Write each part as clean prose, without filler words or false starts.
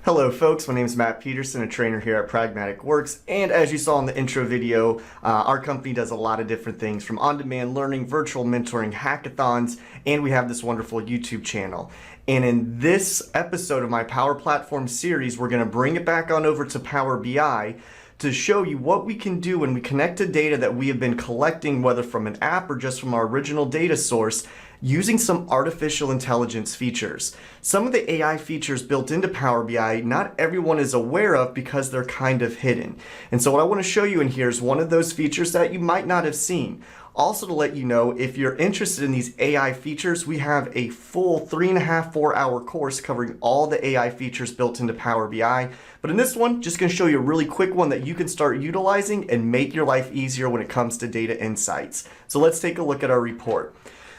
Hello folks, my name is Matt Peterson, a trainer here at Pragmatic Works, and as you saw in the intro video, our company does a lot of different things from on-demand learning, virtual mentoring, hackathons, and we have this wonderful YouTube channel. And in this episode of my Power Platform series, we're going to bring it back on over to Power BI to show you what we can do when we connect to data that we have been collecting, whether from an app or just from our original data source, using some artificial intelligence features. Some of the AI features built into Power BI, not everyone is aware of because they're kind of hidden. And so what I want to show you in here is one of those features that you might not have seen. Also, to let you know, if you're interested in these AI features, we have a full 3.5-4 hour course covering all the AI features built into Power BI. But in this one, just going to show you a really quick one that you can start utilizing and make your life easier when it comes to data insights. So let's take a look at our report.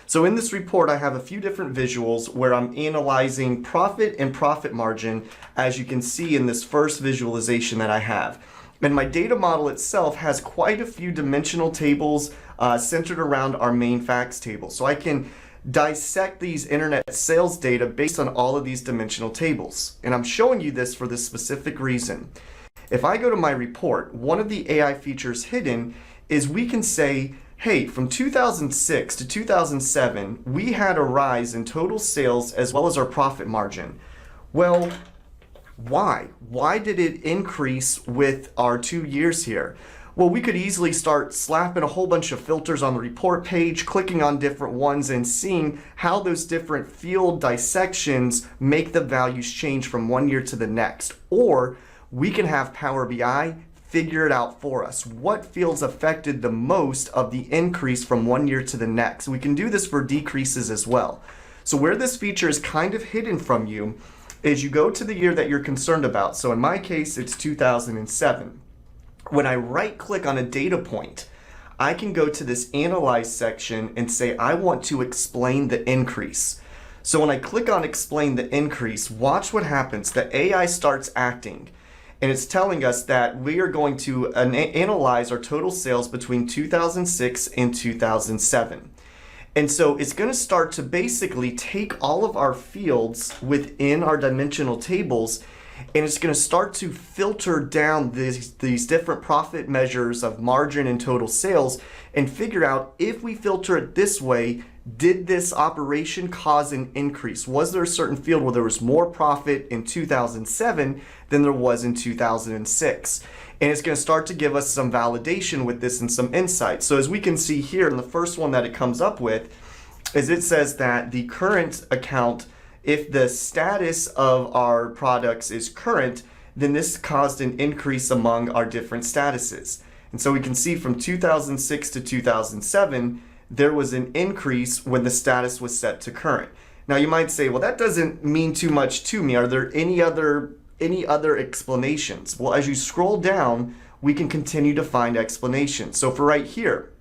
So in this report, I have a few different visuals where I'm analyzing profit and profit margin, as you can see in this first visualization that I have. And my data model itself has quite a few dimensional tables centered around our main facts table. So I can dissect these internet sales data based on all of these dimensional tables. And I'm showing you this for this specific reason. If I go to my report, one of the AI features hidden is we can say, hey, from 2006 to 2007, we had a rise in total sales as well as our profit margin. Well, why? Why did it increase with our 2 years here? Well, we could easily start slapping a whole bunch of filters on the report page, clicking on different ones and seeing how those different field dissections make the values change from one year to the next. Or we can have Power BI figure it out for us. What fields affected the most of the increase from one year to the next? We can do this for decreases as well. So where this feature is kind of hidden from you is you go to the year that you're concerned about. So in my case, it's 2007. When I right click on a data point, I can go to this Analyze section and say, I want to explain the increase. So when I click on Explain the Increase, watch what happens. The AI starts acting. And it's telling us that we are going to analyze our total sales between 2006 and 2007. And so it's going to start to basically take all of our fields within our dimensional tables, and it's going to start to filter down these different profit measures of margin and total sales and figure out, if we filter it this way, did this operation cause an increase? Was there a certain field where there was more profit in 2007 than there was in 2006? And it's going to start to give us some validation with this and some insight. So as we can see here in the first one that it comes up with, is it says that the current account, if the status of our products is current, then this caused an increase among our different statuses. And so we can see from 2006 to 2007, there was an increase when the status was set to current. Now you might say, well, that doesn't mean too much to me. Are there any other explanations? Well, as you scroll down, we can continue to find explanations. So for right here,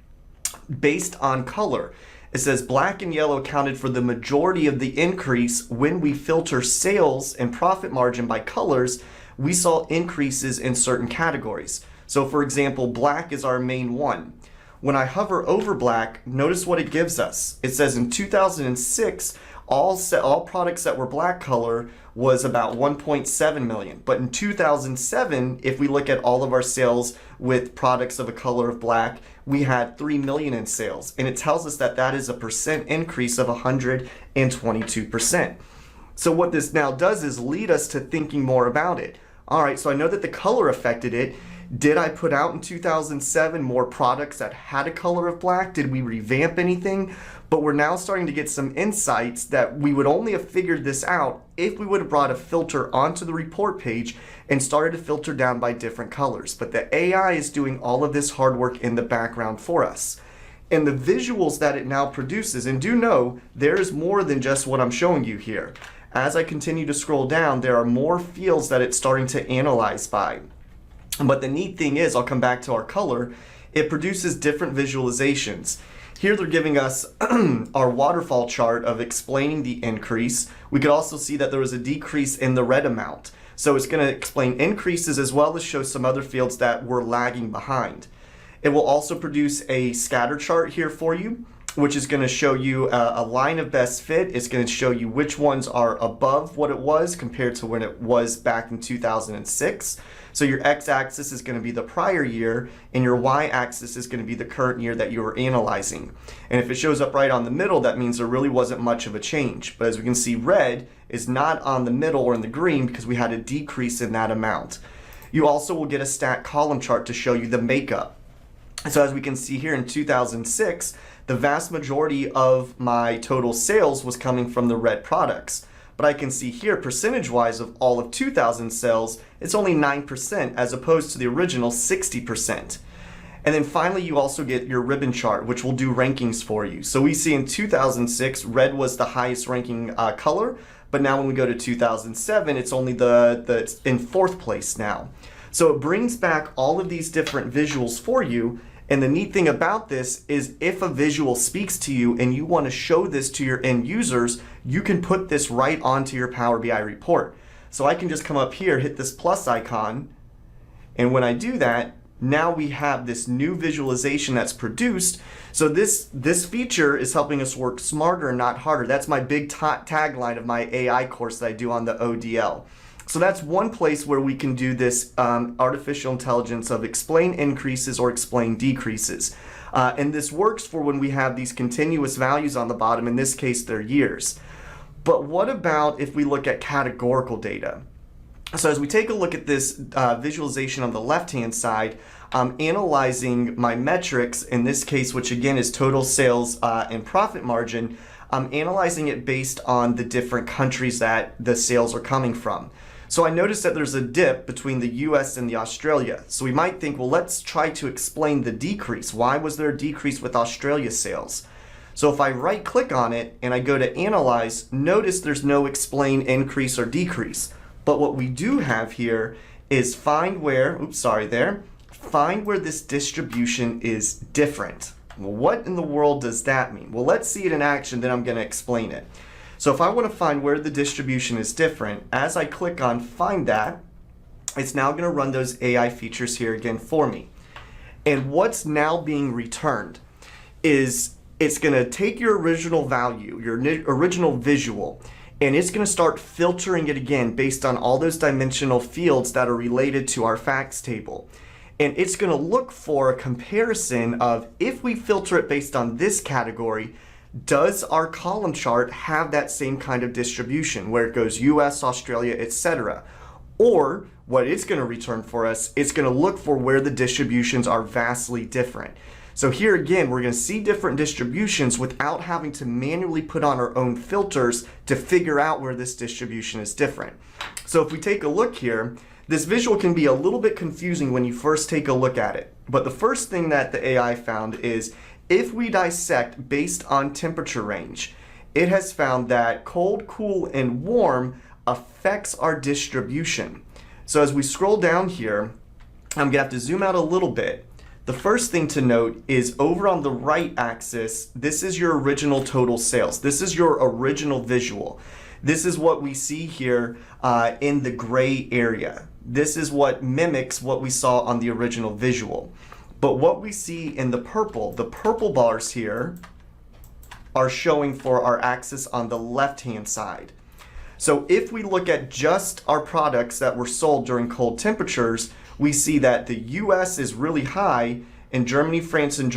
based on color, it says black and yellow accounted for the majority of the increase. When we filter sales and profit margin by colors, we saw increases in certain categories. So for example, black is our main one. When I hover over black, notice what it gives us. It says in 2006, all products that were black color was about 1.7 million. But in 2007, if we look at all of our sales with products of a color of black, we had 3 million in sales. And it tells us that that is a percent increase of 122%. So what this now does is lead us to thinking more about it. All right, so I know that the color affected it. Did I put out in 2007 more products that had a color of black? Did we revamp anything? But we're now starting to get some insights that we would only have figured this out if we would have brought a filter onto the report page and started to filter down by different colors. But the AI is doing all of this hard work in the background for us. And the visuals that it now produces, and do know there's more than just what I'm showing you here. As I continue to scroll down, there are more fields that it's starting to analyze by. But the neat thing is, I'll come back to our color, it produces different visualizations. Here they're giving us our waterfall chart of explaining the increase. We could also see that there was a decrease in the red amount. So it's going to explain increases as well as show some other fields that were lagging behind. It will also produce a scatter chart here for you. which is going to show you a line of best fit. It's going to show you which ones are above what it was compared to when it was back in 2006. So your x-axis is going to be the prior year, and your y-axis is going to be the current year that you were analyzing. And if it shows up right on the middle, that means there really wasn't much of a change. But as we can see, red is not on the middle or in the green because we had a decrease in that amount. You also will get a stat column chart to show you the makeup. So as we can see here in 2006, the vast majority of my total sales was coming from the red products. But I can see here, percentage-wise of all of 2000 sales, it's only 9% as opposed to the original 60%. And then finally, you also get your ribbon chart, which will do rankings for you. So we see in 2006, red was the highest ranking color, but now when we go to 2007, it's only the in fourth place now. So it brings back all of these different visuals for you. And the neat thing about this is if a visual speaks to you and you want to show this to your end users, you can put this right onto your Power BI report. So I can just come up here, hit this plus icon, and when I do that, now we have this new visualization that's produced. So this feature is helping us work smarter, not harder. That's my big tagline of my AI course that I do on the ODL. So that's one place where we can do this artificial intelligence of explain increases or explain decreases. And this works for when we have these continuous values on the bottom, in this case they're years. But what about if we look at categorical data? So as we take a look at this visualization on the left-hand side, I'm analyzing my metrics, in this case, which again is total sales and profit margin. I'm analyzing it based on the different countries that the sales are coming from. So I noticed that there's a dip between the US and the Australia. So we might think, well, let's try to explain the decrease. Why was there a decrease with Australia sales? So if I right click on it and I go to analyze, notice there's no explain increase or decrease. But what we do have here is find where this distribution is different. Well, what in the world does that mean? Well, let's see it in action, then I'm going to explain it. So if I want to find where the distribution is different, as I click on find that, it's now going to run those AI features here again for me. And what's now being returned is it's going to take your original value, your original visual, and it's going to start filtering it again based on all those dimensional fields that are related to our facts table. And it's going to look for a comparison of if we filter it based on this category, does our column chart have that same kind of distribution where it goes US, Australia, etc.? Or what it's going to return for us, it's going to look for where the distributions are vastly different. So here again, we're going to see different distributions without having to manually put on our own filters to figure out where this distribution is different. So if we take a look here, this visual can be a little bit confusing when you first take a look at it. But the first thing that the AI found is if we dissect based on temperature range, it has found that cold, cool, and warm affects our distribution. So as we scroll down here, I'm going to have to zoom out a little bit. The first thing to note is over on the right axis, this is your original total sales. This is your original visual. This is what we see here in the gray area. This is what mimics what we saw on the original visual. But what we see in the purple bars here are showing for our axis on the left-hand side. So if we look at just our products that were sold during cold temperatures, we see that the US is really high and Germany, France, and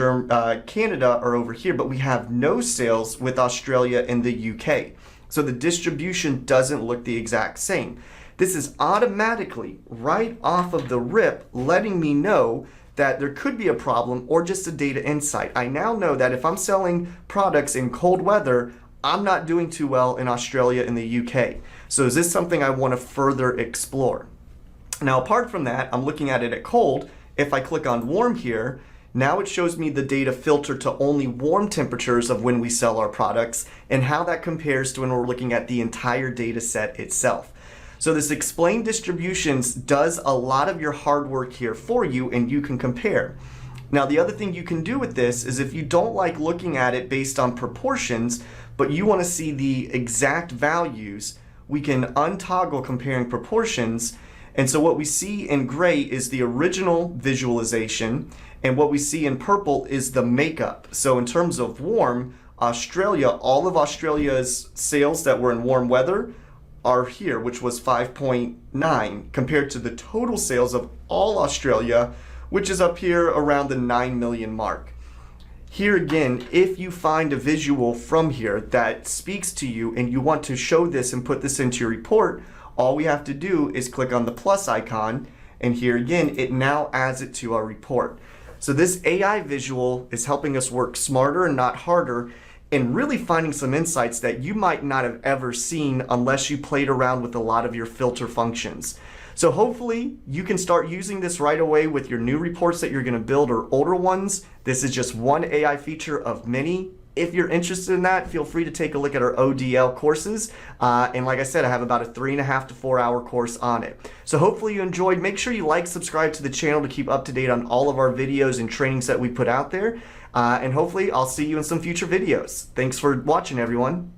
Canada are over here, but we have no sales with Australia and the UK. So the distribution doesn't look the exact same. This is automatically right off of the rip letting me know that there could be a problem or just a data insight. I now know that if I'm selling products in cold weather, I'm not doing too well in Australia and the UK. So is this something I want to further explore? Now, apart from that, I'm looking at it at cold. If I click on warm here, now it shows me the data filtered to only warm temperatures of when we sell our products and how that compares to when we're looking at the entire data set itself. So this explain distributions does a lot of your hard work here for you, and you can compare. Now, the other thing you can do with this is if you don't like looking at it based on proportions, but you want to see the exact values, we can untoggle comparing proportions. And so what we see in gray is the original visualization, and what we see in purple is the makeup. So in terms of warm, Australia, all of Australia's sales that were in warm weather are here, which was 5.9 compared to the total sales of all Australia, which is up here around the 9 million mark. Here again, if you find a visual from here that speaks to you and you want to show this and put this into your report, all we have to do is click on the plus icon, and here again, it now adds it to our report. So this AI visual is helping us work smarter and not harder, and really finding some insights that you might not have ever seen unless you played around with a lot of your filter functions. So hopefully you can start using this right away with your new reports that you're going to build or older ones. This is just one AI feature of many. If you're interested in that, feel free to take a look at our ODL courses. And like I said, I have about a 3.5 to 4 hour course on it. So hopefully you enjoyed. Make sure you like, subscribe to the channel to keep up to date on all of our videos and trainings that we put out there. And hopefully I'll see you in some future videos. Thanks for watching, everyone.